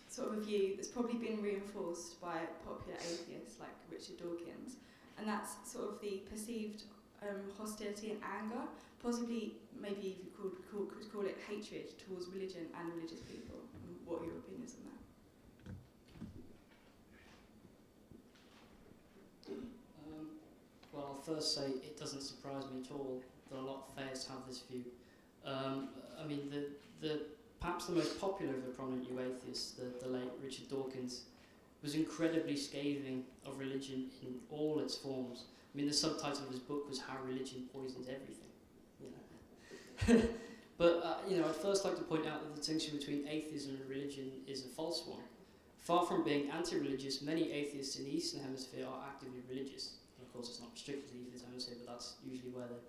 sort of a view that's probably been reinforced by popular atheists like Richard Dawkins, and that's sort of the perceived hostility and anger, possibly maybe you could call it hatred towards religion and religious people. What are your opinions on that? Well, I'll first say it doesn't surprise me at all that a lot of theists have this view. I mean, perhaps the most popular of the prominent new atheists, the late Richard Dawkins, was incredibly scathing of religion in all its forms. I mean, the subtitle of his book was "How Religion Poisons Everything." You know. But I'd first like to point out that the distinction between atheism and religion is a false one. Far from being anti-religious, many atheists in the Eastern Hemisphere are actively religious. And of course, it's not restricted to the Eastern Hemisphere, but that's usually where they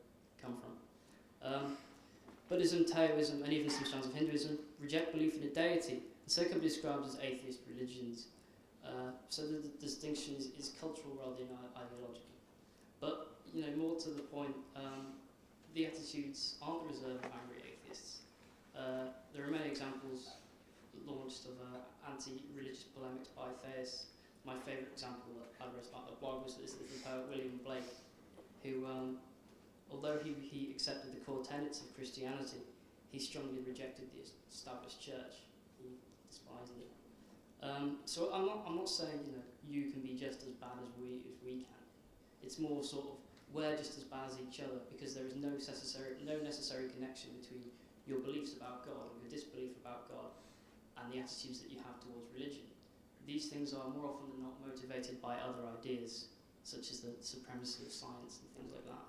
come from. Buddhism, Taoism, and even some strands of Hinduism reject belief in a deity, and so can be described as atheist religions. So the distinction is cultural rather than ideological. But more to the point, the attitudes aren't the reserve of angry atheists. There are many examples launched of anti-religious polemics by theists. My favourite example that I wrote about the blog was this little poet William Blake, who, although he accepted the core tenets of Christianity, he strongly rejected the established church. He despised it. So I'm not saying you can be just as bad as we can. It's more sort of we're just as bad as each other, because there is no necessary connection between your beliefs about God or your disbelief about God and the attitudes that you have towards religion. These things are more often than not motivated by other ideas, such as the supremacy of science and things like that.